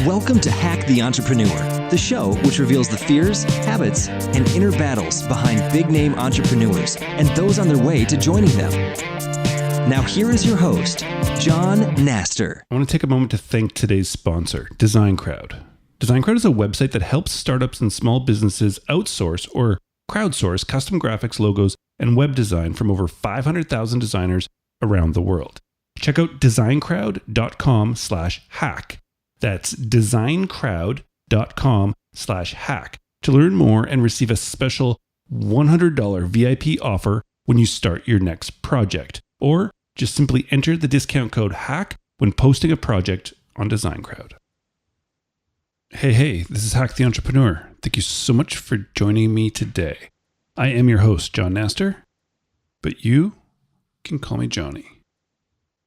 Welcome to Hack the Entrepreneur, the show which reveals the fears, habits, and inner battles behind big-name entrepreneurs and those on their way to joining them. Now here is your host, John Naster. I want to take a moment to thank today's sponsor, DesignCrowd. DesignCrowd is a website that helps startups and small businesses outsource or crowdsource custom graphics, logos, and web design from over 500,000 designers around the world. Check out designcrowd.com/hack. That's designcrowd.com/hack to learn more and receive a special $100 VIP offer when you start your next project. Or just simply enter the discount code HACK when posting a project on DesignCrowd. Hey, this is Hack the Entrepreneur. Thank you so much for joining me today. I am your host, John Naster, but you can call me Johnny.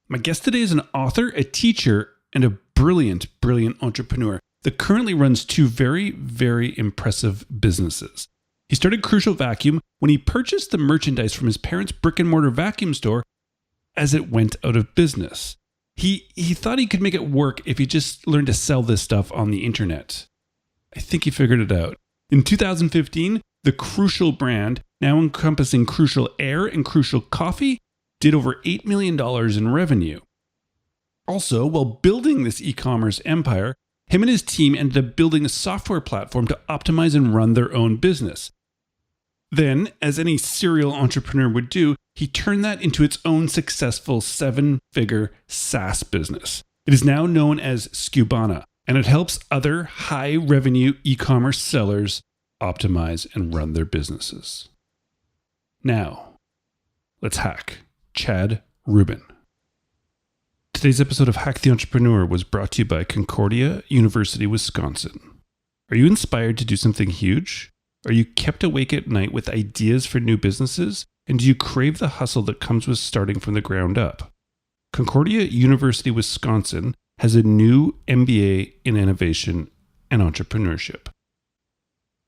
My guest today is an author, a teacher, and a brilliant entrepreneur that currently runs two very impressive businesses. He started Crucial Vacuum when he purchased the merchandise from his parents' brick and mortar vacuum store as it went out of business. He thought he could make it work if he just learned to sell this stuff on the internet. I think he figured it out. In 2015, the Crucial brand, now encompassing Crucial Air and Crucial Coffee, did over $8 million in revenue. Also, while building this e-commerce empire, him and his team ended up building a software platform to optimize and run their own business. Then, as any serial entrepreneur would do, he turned that into its own successful 7-figure SaaS business. It is now known as Skubana, and it helps other high-revenue e-commerce sellers optimize and run their businesses. Now, let's hack Chad Rubin. Today's episode of Hack the Entrepreneur was brought to you by Concordia University, Wisconsin. Are you inspired to do something huge? Are you kept awake at night with ideas for new businesses? And do you crave the hustle that comes with starting from the ground up? Concordia University, Wisconsin has a new MBA in Innovation and Entrepreneurship.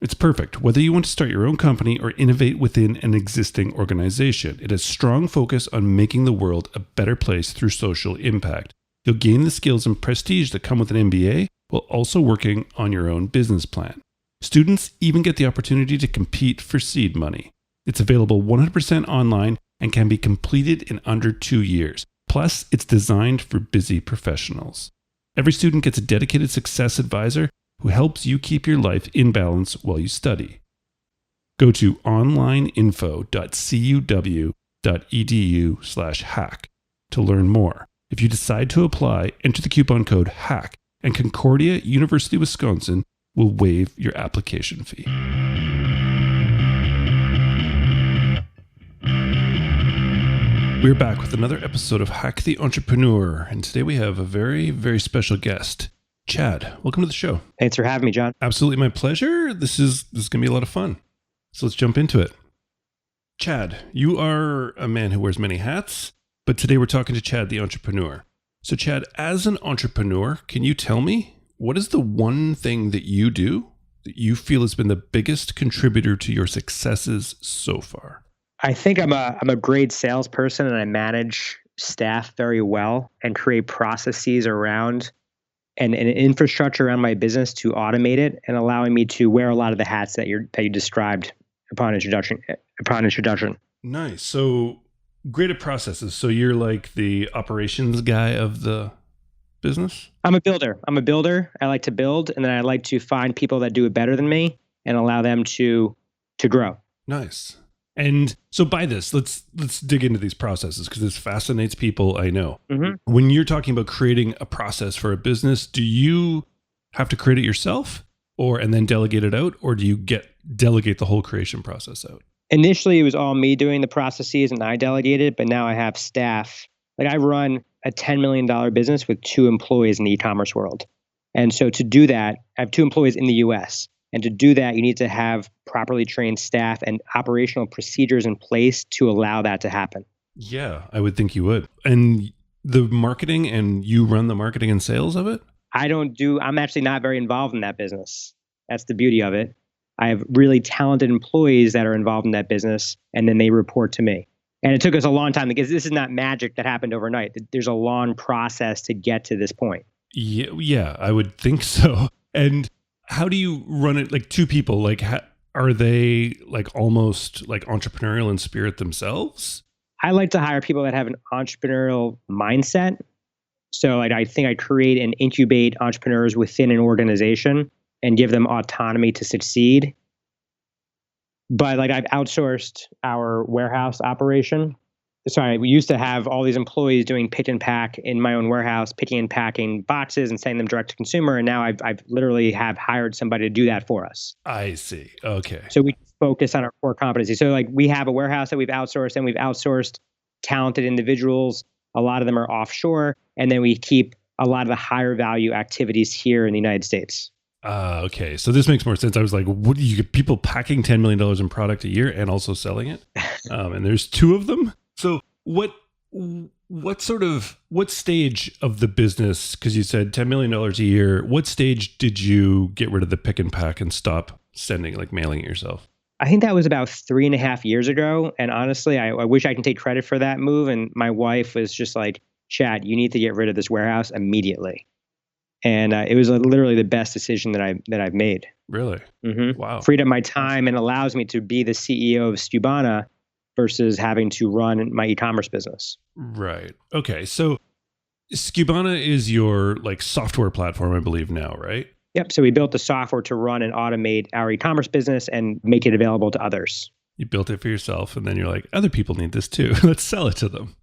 It's perfect whether you want to start your own company or innovate within an existing organization. It has strong focus on making the world a better place through social impact. You'll gain the skills and prestige that come with an MBA while also working on your own business plan. Students even get the opportunity to compete for seed money. It's available 100% online and can be completed in under 2 years. Plus, it's designed for busy professionals. Every student gets a dedicated success advisor who helps you keep your life in balance while you study. Go to onlineinfo.cuw.edu/hack to learn more. If you decide to apply, enter the coupon code HACK, and Concordia University, Wisconsin will waive your application fee. We're back with another episode of Hack the Entrepreneur, and today we have a very special guest. Chad, welcome to the show. Thanks for having me, John. Absolutely my pleasure. This is going to be a lot of fun. So let's jump into it. Chad, you are a man who wears many hats, but today we're talking to Chad the Entrepreneur. So Chad, as an entrepreneur, can you tell me, what is the one thing that you do that you feel has been the biggest contributor to your successes so far? I think I'm a great salesperson, and I manage staff very well and create processes around and an infrastructure around my business to automate it and allowing me to wear a lot of the hats that you described upon introduction. Nice. So great at processes. So you're like the operations guy of the business? I'm a builder. I like to build, and then I like to find people that do it better than me and allow them to grow. Nice. And so by this, let's dig into these processes because this fascinates people, I know. Mm-hmm. When you're talking about creating a process for a business, do you have to create it yourself and then delegate it out, or do you delegate the whole creation process out? Initially, it was all me doing the processes and I delegated, but now I have staff. Like I run a $10 million business with 2 employees in the e-commerce world. And so to do that, I have 2 employees in the US. And to do that, you need to have properly trained staff and operational procedures in place to allow that to happen. Yeah, I would think you would. And the marketing, and you run the marketing and sales of it? I'm actually not very involved in that business. That's the beauty of it. I have really talented employees that are involved in that business, and then they report to me. And it took us a long time because this is not magic that happened overnight. There's a long process to get to this point. Yeah, I would think so. And how do you run it? Like two people, like are they like almost like entrepreneurial in spirit themselves? I like to hire people that have an entrepreneurial mindset. So I think I create and incubate entrepreneurs within an organization and give them autonomy to succeed. But like I've outsourced our warehouse operation. Sorry, we used to have all these employees doing pick and pack in my own warehouse, picking and packing boxes and sending them direct to consumer. And now I've literally have hired somebody to do that for us. I see. Okay. So we focus on our core competency. So like we have a warehouse that we've outsourced, and we've outsourced talented individuals. A lot of them are offshore, and then we keep a lot of the higher value activities here in the United States. Okay. So this makes more sense. I was like, what do you get people packing $10 million in product a year and also selling it? And there's two of them. So what stage of the business, because you said $10 million a year, what stage did you get rid of the pick and pack and stop sending, like mailing it yourself? I think that was about 3.5 years ago. And honestly, I wish I can take credit for that move. And my wife was just like, Chad, you need to get rid of this warehouse immediately. And it was literally the best decision that I've made. Really? Mm-hmm. Wow. Freed up my time and allows me to be the CEO of Skubana versus having to run my e-commerce business. Right. Okay. So Skubana is your like software platform, I believe now, right? Yep. So we built the software to run and automate our e-commerce business and make it available to others. You built it for yourself, and then you're like, other people need this too. Let's sell it to them.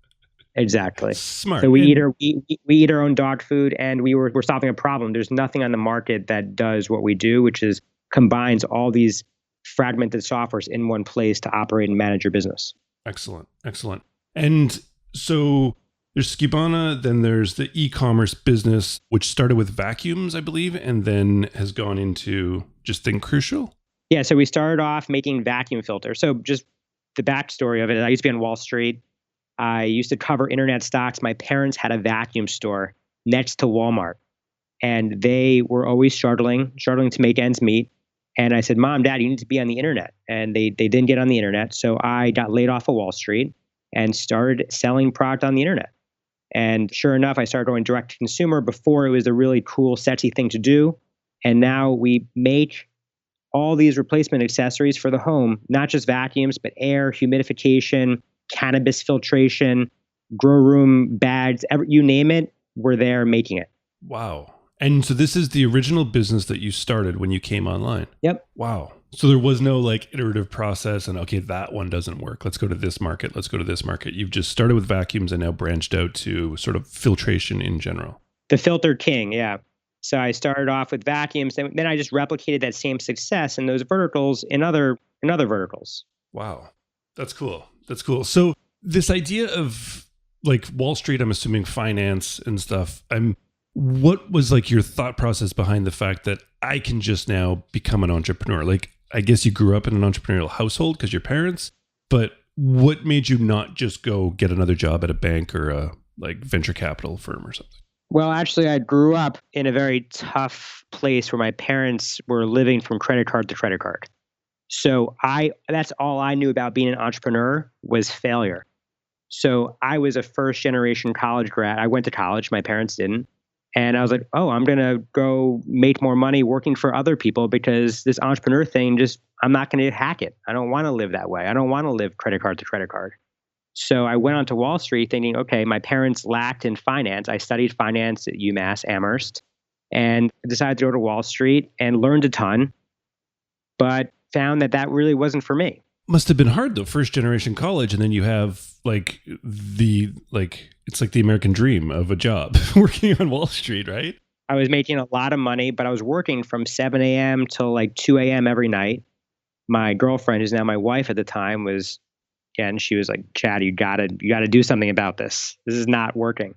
Exactly. Smart. So we eat our own dog food, and we're solving a problem. There's nothing on the market that does what we do, which is combines all these fragmented softwares in one place to operate and manage your business. Excellent. Excellent. And so there's Skubana, then there's the e-commerce business, which started with vacuums, I believe, and then has gone into just Think Crucial. Yeah. So we started off making vacuum filters. So just the backstory of it, I used to be on Wall Street. I used to cover internet stocks. My parents had a vacuum store next to Walmart, and they were always struggling to make ends meet. And I said, Mom, Dad, you need to be on the internet. And they didn't get on the internet. So I got laid off of Wall Street and started selling product on the internet. And sure enough, I started going direct to consumer. Before, it was a really cool, sexy thing to do. And now we make all these replacement accessories for the home, not just vacuums, but air, humidification, cannabis filtration, grow room bags, you name it, we're there making it. Wow. And so this is the original business that you started when you came online. Yep. Wow. So there was no like iterative process and, okay, that one doesn't work. Let's go to this market. Let's go to this market. You've just started with vacuums and now branched out to sort of filtration in general. The filter king. Yeah. So I started off with vacuums, and then I just replicated that same success in those verticals in other verticals. Wow. That's cool. That's cool. So this idea of like Wall Street, I'm assuming finance and stuff, what was like your thought process behind the fact that I can just now become an entrepreneur? Like, I guess you grew up in an entrepreneurial household because your parents, but what made you not just go get another job at a bank or a like venture capital firm or something? Well, actually, I grew up in a very tough place where my parents were living from credit card to credit card. So that's all I knew about being an entrepreneur was failure. So I was a first generation college grad. I went to college. My parents didn't. And I was like, oh, I'm going to go make more money working for other people because this entrepreneur thing, I'm not going to hack it. I don't want to live that way. I don't want to live credit card to credit card. So I went onto Wall Street thinking, okay, my parents lacked in finance. I studied finance at UMass Amherst and decided to go to Wall Street and learned a ton, but found that really wasn't for me. Must have been hard though, first generation college, and then you have it's like the American dream of a job working on Wall Street, right? I was making a lot of money, but I was working from 7 a.m. till like 2 a.m. every night. My girlfriend, who's now my wife at the time, she was like, Chad, you gotta do something about this. This is not working.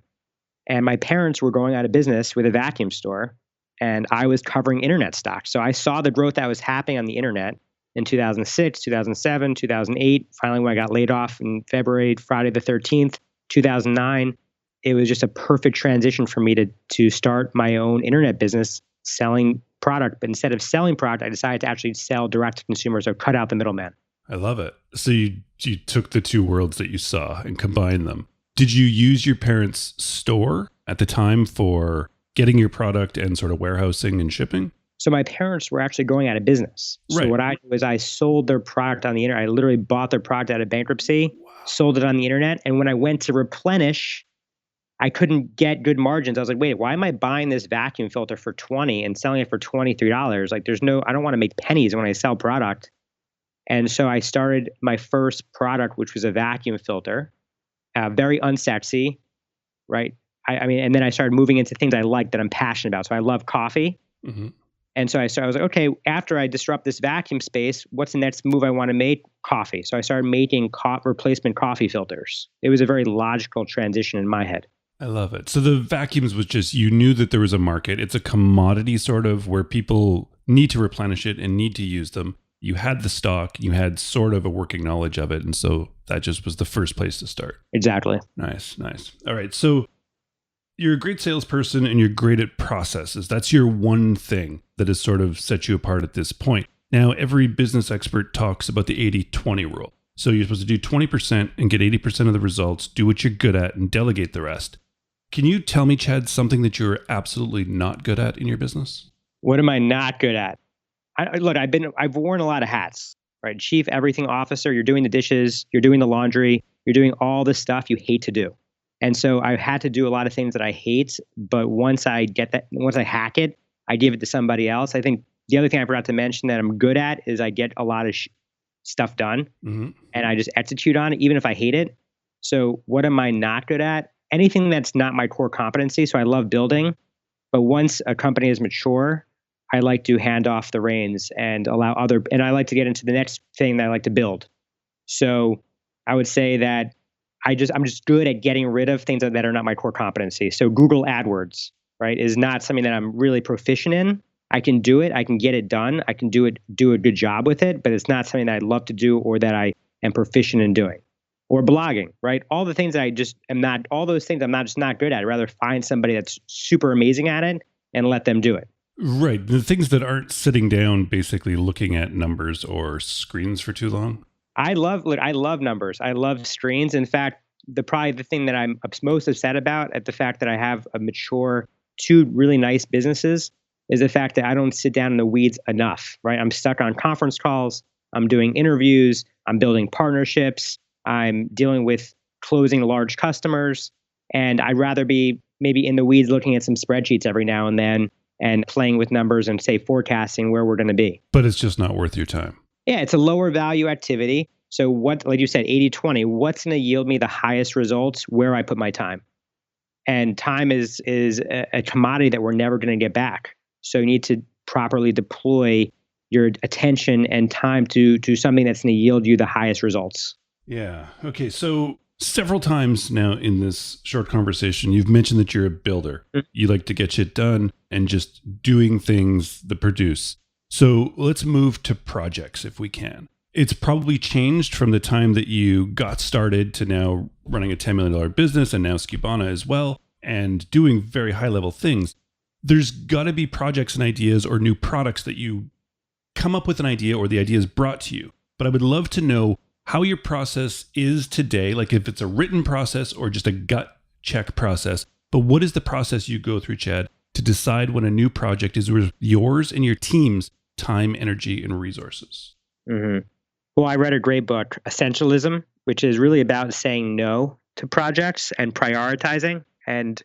And my parents were going out of business with a vacuum store, and I was covering internet stocks. So I saw the growth that was happening on the internet in 2006, 2007, 2008. Finally, when I got laid off in Friday the 13th, 2009, it was just a perfect transition for me to start my own internet business selling product. But instead of selling product, I decided to actually sell direct to consumers or cut out the middleman. I love it. So you took the two worlds that you saw and combined them. Did you use your parents' store at the time for getting your product and sort of warehousing and shipping? So my parents were actually going out of business. So Right. what I did was I sold their product on the internet. I literally bought their product out of bankruptcy, sold it on the internet. And when I went to replenish, I couldn't get good margins. I was like, wait, why am I buying this vacuum filter for $20 and selling it for $23? Like I don't want to make pennies when I sell product. And so I started my first product, which was a vacuum filter, very unsexy, right? I mean, and then I started moving into things I like that I'm passionate about. So I love coffee. Mm-hmm. And so I was like, okay, after I disrupt this vacuum space, what's the next move I want to make? Coffee. So I started making replacement coffee filters. It was a very logical transition in my head. I love it. So the vacuums was just, you knew that there was a market. It's a commodity sort of where people need to replenish it and need to use them. You had the stock, you had sort of a working knowledge of it. And so that just was the first place to start. Exactly. Nice. All right. So you're a great salesperson and you're great at processes. That's your one thing that has sort of set you apart at this point. Now, every business expert talks about the 80-20 rule. So you're supposed to do 20% and get 80% of the results, do what you're good at and delegate the rest. Can you tell me, Chad, something that you're absolutely not good at in your business? What am I not good at? Look, I've worn a lot of hats, right? Chief everything officer, you're doing the dishes, you're doing the laundry, you're doing all the stuff you hate to do. And so I had to do a lot of things that I hate, but once I hack it, I give it to somebody else. I think the other thing I forgot to mention that I'm good at is I get a lot of stuff done, and I just execute on it, even if I hate it. So what am I not good at? Anything that's not my core competency. So I love building, but once a company is mature, I like to hand off the reins and and I like to get into the next thing that I like to build. So I would say that I'm just good at getting rid of things that are not my core competency. So Google AdWords, right, is not something that I'm really proficient in. I can do it. I can get it done. I can do a good job with it, but it's not something that I love to do or that I am proficient in doing. Or blogging, right? All the things that all those things I'm just not good at. I'd rather find somebody that's super amazing at it and let them do it. Right. The things that aren't sitting down, basically looking at numbers or screens for too long. I love numbers. I love screens. In fact, probably the thing that I'm most upset about at the fact that I have two really nice businesses is the fact that I don't sit down in the weeds enough, right? I'm stuck on conference calls. I'm doing interviews. I'm building partnerships. I'm dealing with closing large customers. And I'd rather be maybe in the weeds looking at some spreadsheets every now and then and playing with numbers and say forecasting where we're going to be. But it's just not worth your time. Yeah, it's a lower value activity. So like you said, 80-20, what's going to yield me the highest results where I put my time? And time is a commodity that we're never going to get back. So you need to properly deploy your attention and time to something that's going to yield you the highest results. Yeah. Okay. So several times now in this short conversation, you've mentioned that you're a builder. You like to get shit done and just doing things that produce. So let's move to projects if we can. It's probably changed from the time that you got started to now running a $10 million business and now Skubana as well and doing very high level things. There's got to be projects and ideas or new products that you come up with an idea or the idea is brought to you. But I would love to know how your process is today, like if it's a written process or just a gut check process. But what is the process you go through, Chad, to decide when a new project is yours and your team's time, energy, and resources? Mm-hmm. Well, I read a great book, Essentialism, which is really about saying no to projects and prioritizing and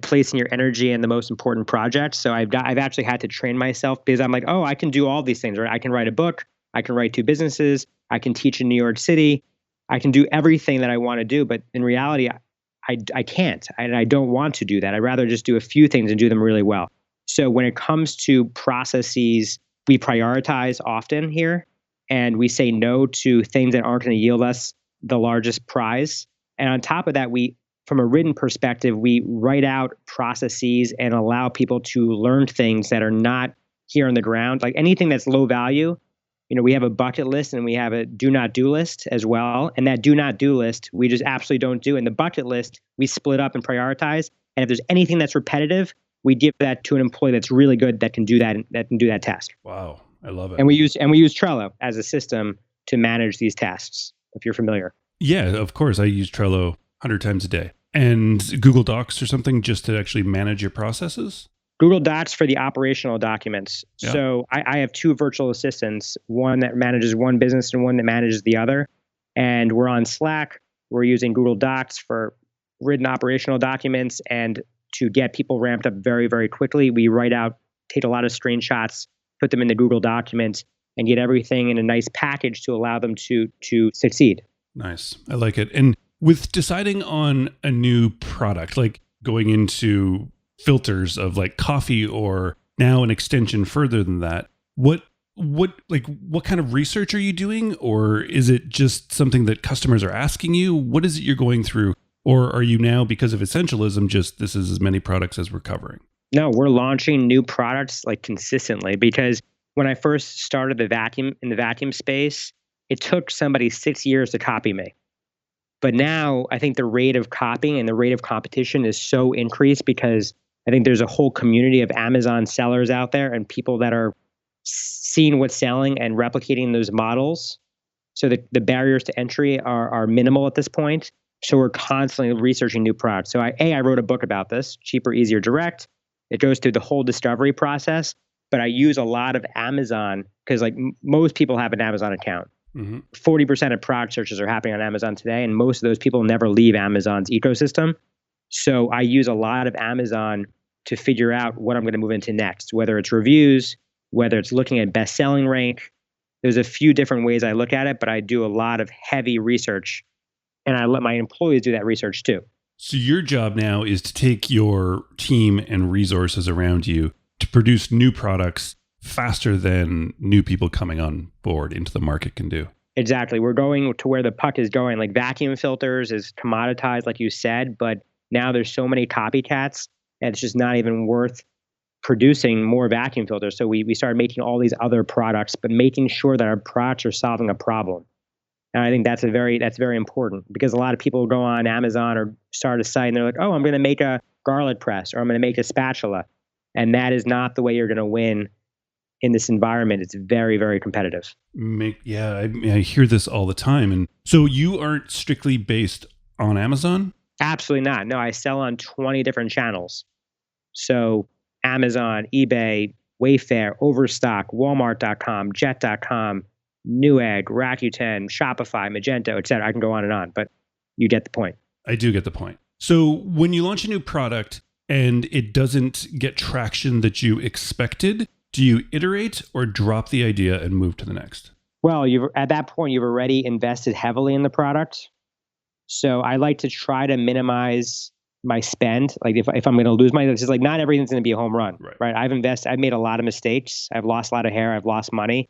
placing your energy in the most important projects. So I've actually had to train myself because I'm like, oh, I can do all these things, right? I can write a book, I can write 2 businesses, I can teach in New York City, I can do everything that I want to do. But in reality, I can't, and I don't want to do that. I'd rather just do a few things and do them really well. So when it comes to processes, we prioritize often here, and we say no to things that aren't going to yield us the largest prize. And on top of that, from a written perspective, we write out processes and allow people to learn things that are not here on the ground. Like anything that's low value, we have a bucket list and we have a do not do list as well. And that do not do list, we just absolutely don't do. In the bucket list, we split up and prioritize. And if there's anything that's repetitive, we give that to an employee that's really good that can do that task. Wow. I love it. And we use Trello as a system to manage these tasks, if you're familiar. Yeah, of course. I use Trello 100 times a day. And Google Docs or something just to actually manage your processes? Google Docs for the operational documents. Yeah. So I have two virtual assistants, one that manages one business and one that manages the other. And we're on Slack. We're using Google Docs for written operational documents. And to get people ramped up very, very quickly, we take a lot of screenshots, put them into Google Documents, and get everything in a nice package to allow them to succeed. Nice. I like it. And with deciding on a new product, like going into filters of like coffee or now an extension further than that, what kind of research are you doing? Or is it just something that customers are asking you? What is it you're going through? Or are you now, because of essentialism, just this is as many products as we're covering? No, we're launching new products like consistently, because when I first started in the vacuum space, it took somebody 6 years to copy me. But now I think the rate of copying and the rate of competition is so increased because I think there's a whole community of Amazon sellers out there and people that are seeing what's selling and replicating those models. So the barriers to entry are minimal at this point. So we're constantly researching new products. So I wrote a book about this, Cheaper, Easier, Direct. It goes through the whole discovery process, but I use a lot of Amazon because most people have an Amazon account. 40% of product searches are happening on Amazon today, and most of those people never leave Amazon's ecosystem. So I use a lot of Amazon to figure out what I'm going to move into next, whether it's reviews, whether it's looking at best-selling rank. There's a few different ways I look at it, but I do a lot of heavy research, and I let my employees do that research too. So your job now is to take your team and resources around you to produce new products faster than new people coming on board into the market can do. Exactly. We're going to where the puck is going. Like vacuum filters is commoditized, like you said, but now there's so many copycats and it's just not even worth producing more vacuum filters. So we started making all these other products, but making sure that our products are solving a problem. And I think that's very important because a lot of people go on Amazon or start a site and they're like, oh, I'm going to make a garlic press or I'm going to make a spatula. And that is not the way you're going to win in this environment. It's very, very competitive. I hear this all the time. And so you aren't strictly based on Amazon? Absolutely not. No, I sell on 20 different channels. So Amazon, eBay, Wayfair, Overstock, Walmart.com, Jet.com, Newegg, Rakuten, Shopify, Magento, etc. I can go on and on, but you get the point. I do get the point. So when you launch a new product and it doesn't get traction that you expected, do you iterate or drop the idea and move to the next? Well, at that point, you've already invested heavily in the product. So I like to try to minimize my spend. Like if I'm going to lose money, it's just like not everything's going to be a home run, right? I've made a lot of mistakes. I've lost a lot of hair. I've lost money.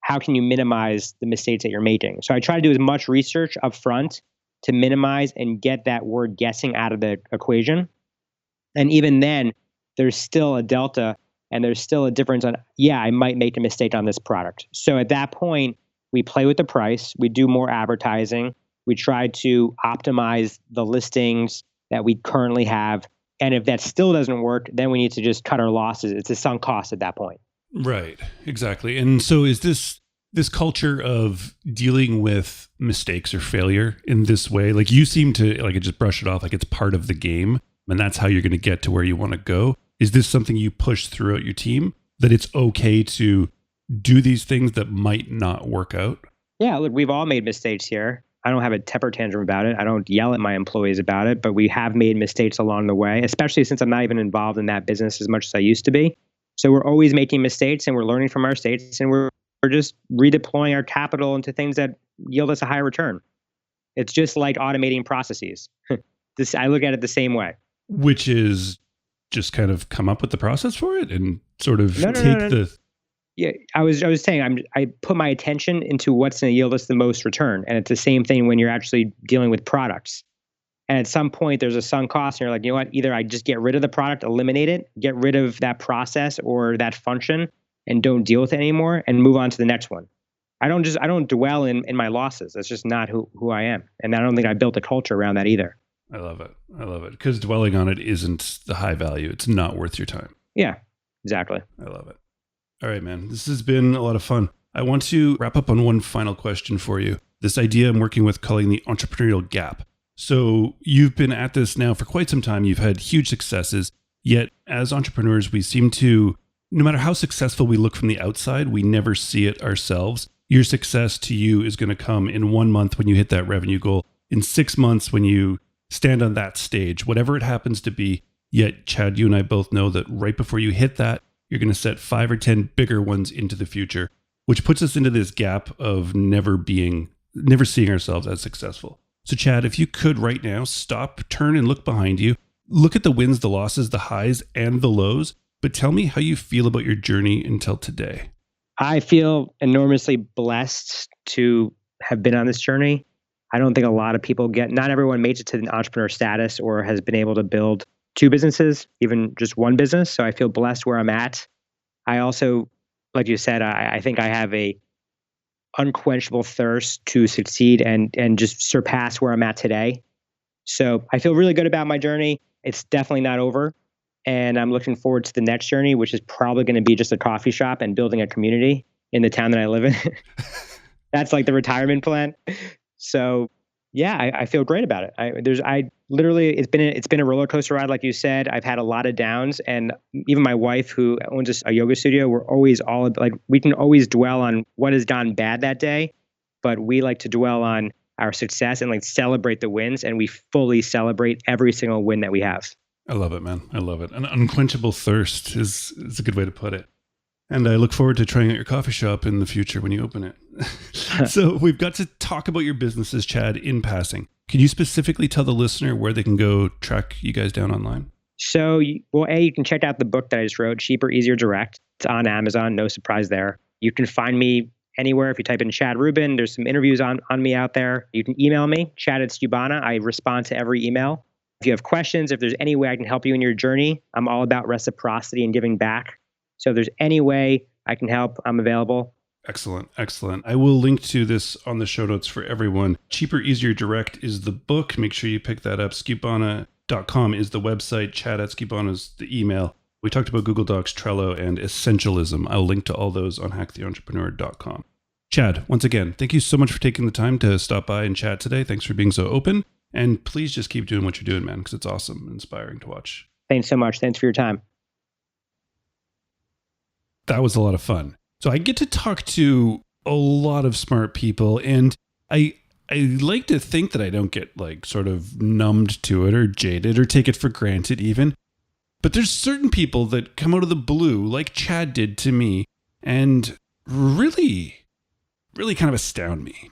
How can you minimize the mistakes that you're making? So I try to do as much research up front to minimize and get that word guessing out of the equation. And even then, there's still a delta and there's still a difference on, I might make a mistake on this product. So at that point, we play with the price. We do more advertising. We try to optimize the listings that we currently have. And if that still doesn't work, then we need to just cut our losses. It's a sunk cost at that point. Right, exactly. And so is this culture of dealing with mistakes or failure in this way, like you seem to just brush it off like it's part of the game and that's how you're going to get to where you want to go. Is this something you push throughout your team, that it's okay to do these things that might not work out? Yeah, look, we've all made mistakes here. I don't have a temper tantrum about it. I don't yell at my employees about it, but we have made mistakes along the way, especially since I'm not even involved in that business as much as I used to be. So we're always making mistakes and we're learning from our mistakes and we're just redeploying our capital into things that yield us a higher return. It's just like automating processes. I look at it the same way. Which is just kind of come up with the process for it and sort of Yeah, I was saying I put my attention into what's going to yield us the most return, and it's the same thing when you're actually dealing with products. And at some point, there's a sunk cost, and you're like, you know what? Either I just get rid of the product, eliminate it, get rid of that process or that function, and don't deal with it anymore, and move on to the next one. I don't dwell in my losses. That's just not who I am, and I don't think I built a culture around that either. I love it. I love it. Because dwelling on it isn't the high value. It's not worth your time. Yeah, exactly. I love it. All right, man. This has been a lot of fun. I want to wrap up on one final question for you. This idea I'm working with calling the entrepreneurial gap. So you've been at this now for quite some time. You've had huge successes. Yet as entrepreneurs, we seem to, no matter how successful we look from the outside, we never see it ourselves. Your success to you is going to come in 1 month when you hit that revenue goal, in 6 months when you stand on that stage, whatever it happens to be. Yet, Chad, you and I both know that right before you hit that, you're going to set 5 or 10 bigger ones into the future, which puts us into this gap of never seeing ourselves as successful. So Chad, if you could right now stop, turn and look behind you, look at the wins, the losses, the highs and the lows, but tell me how you feel about your journey until today. I feel enormously blessed to have been on this journey. I don't think a lot of people not everyone makes it to the entrepreneur status or has been able to build 2 businesses, even just 1 business. So I feel blessed where I'm at. I also, like you said, I think I have a unquenchable thirst to succeed and just surpass where I'm at today. So I feel really good about my journey. It's definitely not over. And I'm looking forward to the next journey, which is probably going to be just a coffee shop and building a community in the town that I live in. That's like the retirement plan. So yeah, I feel great about it. I literally, it's been a roller coaster ride. Like you said, I've had a lot of downs, and even my wife, who owns a yoga studio, we're always we can always dwell on what has gone bad that day, but we like to dwell on our success and like celebrate the wins. And we fully celebrate every single win that we have. I love it, man. I love it. An unquenchable thirst is a good way to put it. And I look forward to trying out your coffee shop in the future when you open it. So we've got to talk about your businesses, Chad, in passing. Can you specifically tell the listener where they can go track you guys down online? So, you can check out the book that I just wrote, Cheaper, Easier, Direct. It's on Amazon. No surprise there. You can find me anywhere. If you type in Chad Rubin, there's some interviews on me out there. You can email me, chad@Skubana. I respond to every email. If you have questions, if there's any way I can help you in your journey, I'm all about reciprocity and giving back. So if there's any way I can help, I'm available. Excellent. Excellent. I will link to this on the show notes for everyone. Cheaper, Easier, Direct is the book. Make sure you pick that up. Skubana.com is the website. Chad@Skubana is the email. We talked about Google Docs, Trello, and Essentialism. I'll link to all those on hacktheentrepreneur.com. Chad, once again, thank you so much for taking the time to stop by and chat today. Thanks for being so open. And please just keep doing what you're doing, man, because it's awesome and inspiring to watch. Thanks so much. Thanks for your time. That was a lot of fun. So I get to talk to a lot of smart people, and I like to think that I don't get like sort of numbed to it or jaded or take it for granted even. But there's certain people that come out of the blue, like Chad did to me, and really kind of astound me.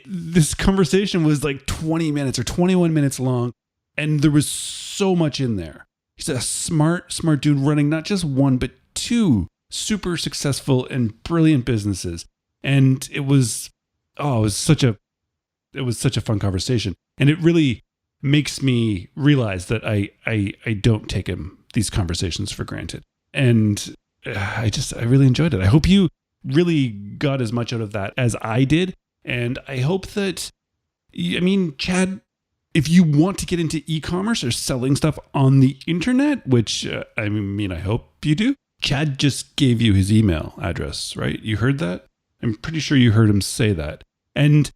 This conversation was like 20 minutes or 21 minutes long, and there was so much in there. He's a smart dude running not just 1, but 2 super successful and brilliant businesses. And it was such a fun conversation. And it really makes me realize that I don't take these conversations for granted. And I really enjoyed it. I hope you really got as much out of that as I did. And I hope that, Chad, if you want to get into e-commerce or selling stuff on the internet, which I hope you do, Chad just gave you his email address, right? You heard that? I'm pretty sure you heard him say that. And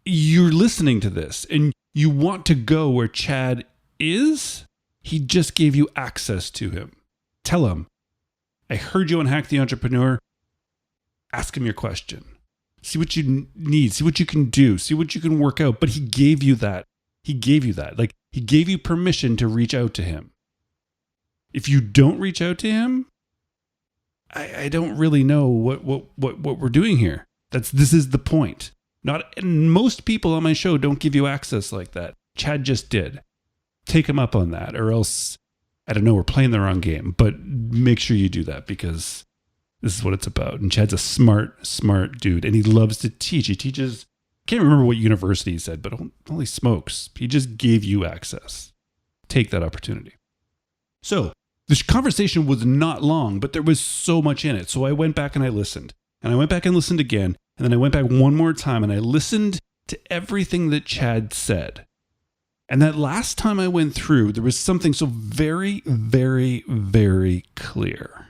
you're listening to this and you want to go where Chad is. He just gave you access to him. Tell him, I heard you on Hack the Entrepreneur. Ask him your question. See what you need. See what you can do. See what you can work out. But he gave you that. Like, he gave you permission to reach out to him. If you don't reach out to him, I don't really know what we're doing here. This is the point. Most people on my show don't give you access like that. Chad just did. Take him up on that, or else, I don't know, we're playing the wrong game. But make sure you do that, because this is what it's about. And Chad's a smart dude, and he loves to teach. He teaches, can't remember what university he said, but holy smokes, he just gave you access. Take that opportunity. So this conversation was not long, but there was so much in it. So I went back and I listened. And I went back and listened again. And then I went back one more time and I listened to everything that Chad said. And that last time I went through, there was something so very, very, very clear.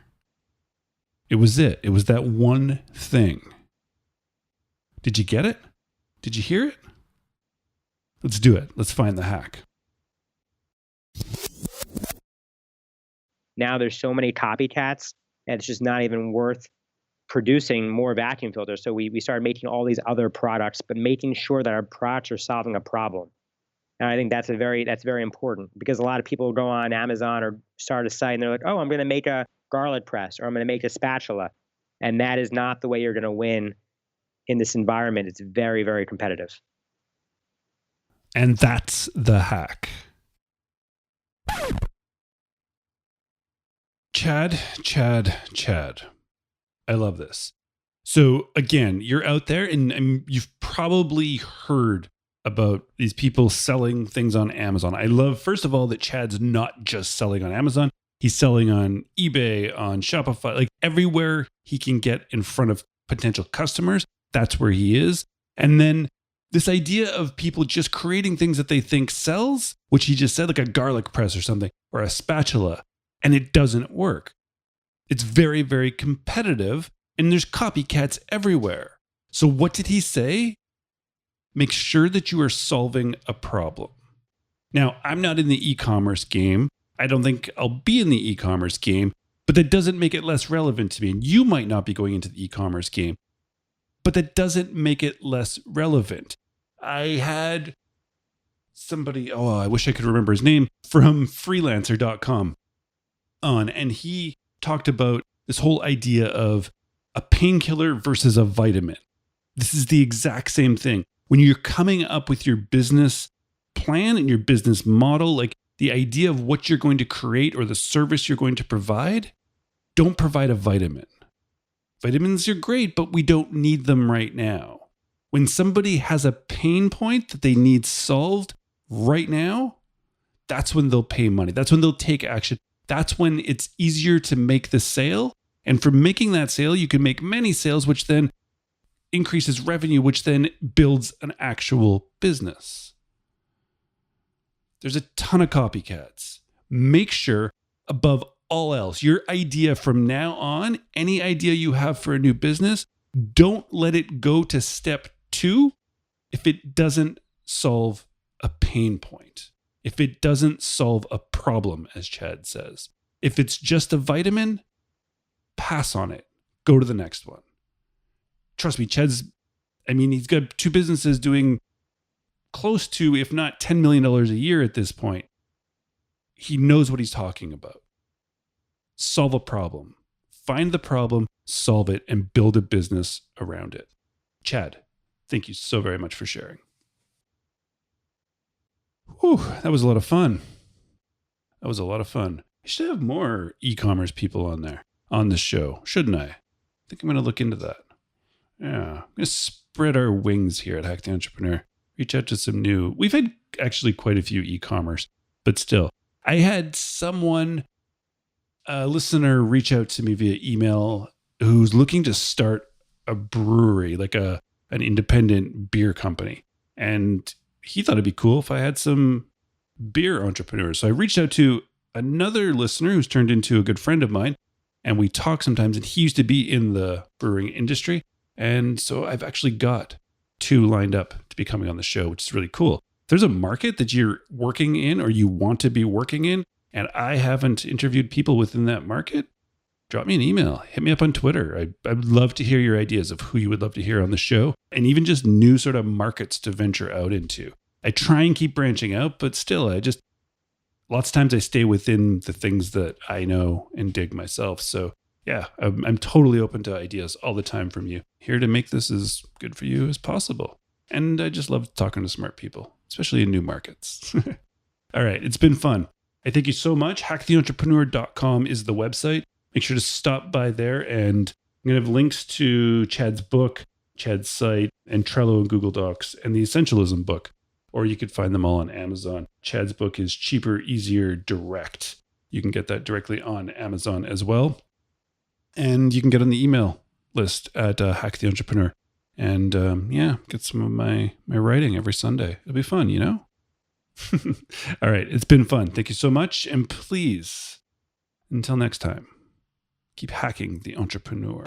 It was it. It was that one thing. Did you get it? Did you hear it? Let's do it. Let's find the hack. Now there's so many copycats, and it's just not even worth producing more vacuum filters. So we started making all these other products, but making sure that our products are solving a problem. And I think that's very important, because a lot of people go on Amazon or start a site and they're like, oh, I'm going to make a garlic press, or I'm going to make a spatula. And that is not the way you're going to win in this environment. It's very, very competitive. And that's the hack. Chad. I love this. So again, you're out there and you've probably heard about these people selling things on Amazon. I love, first of all, that Chad's not just selling on Amazon. He's selling on eBay, on Shopify, like everywhere he can get in front of potential customers. That's where he is. And then this idea of people just creating things that they think sells, which he just said, like a garlic press or something, or a spatula, and it doesn't work. It's very, very competitive, and there's copycats everywhere. So what did he say? Make sure that you are solving a problem. Now, I'm not in the e-commerce game. I don't think I'll be in the e-commerce game, but that doesn't make it less relevant to me. And you might not be going into the e-commerce game, but that doesn't make it less relevant. I had somebody, I wish I could remember his name, from freelancer.com on, and he talked about this whole idea of a painkiller versus a vitamin. This is the exact same thing. When you're coming up with your business plan and your business model, like the idea of what you're going to create or the service you're going to provide, don't provide a vitamin. Vitamins are great, but we don't need them right now. When somebody has a pain point that they need solved right now, that's when they'll pay money. That's when they'll take action. That's when it's easier to make the sale. And from making that sale, you can make many sales, which then increases revenue, which then builds an actual business. There's a ton of copycats. Make sure, above all else, your idea from now on, any idea you have for a new business, don't let it go to step 2 if it doesn't solve a pain point. If it doesn't solve a problem, as Chad says. If it's just a vitamin, pass on it. Go to the next one. Trust me, he's got 2 businesses doing close to, if not $10 million a year at this point. He knows what he's talking about. Solve a problem. Find the problem, solve it, and build a business around it. Chad, thank you so very much for sharing. Whew, that was a lot of fun. I should have more e-commerce people on this show, shouldn't I? I think I'm going to look into that. Yeah, I'm going to spread our wings here at Hack the Entrepreneur. Reach out to some new. We've had actually quite a few e-commerce, but still. I had someone, a listener, reach out to me via email who's looking to start a brewery, like an independent beer company. And he thought it'd be cool if I had some beer entrepreneurs. So I reached out to another listener who's turned into a good friend of mine, and we talk sometimes, and he used to be in the brewing industry. And so I've actually got 2 lined up to be coming on the show, which is really cool. If there's a market that you're working in or you want to be working in, and I haven't interviewed people within that market, drop me an email. Hit me up on Twitter. I'd love to hear your ideas of who you would love to hear on the show, and even just new sort of markets to venture out into. I try and keep branching out, but still, lots of times I stay within the things that I know and dig myself. So yeah, I'm totally open to ideas all the time from you. Here to make this as good for you as possible. And I just love talking to smart people, especially in new markets. All right, it's been fun. I thank you so much. HackTheEntrepreneur.com is the website. Make sure to stop by there, and I'm going to have links to Chad's book, Chad's site, and Trello and Google Docs, and the Essentialism book. Or you could find them all on Amazon. Chad's book is Cheaper, Easier, Direct. You can get that directly on Amazon as well. And you can get on the email list at Hack the Entrepreneur. And get some of my writing every Sunday. It'll be fun, All right. It's been fun. Thank you so much. And please, until next time, keep hacking the entrepreneur.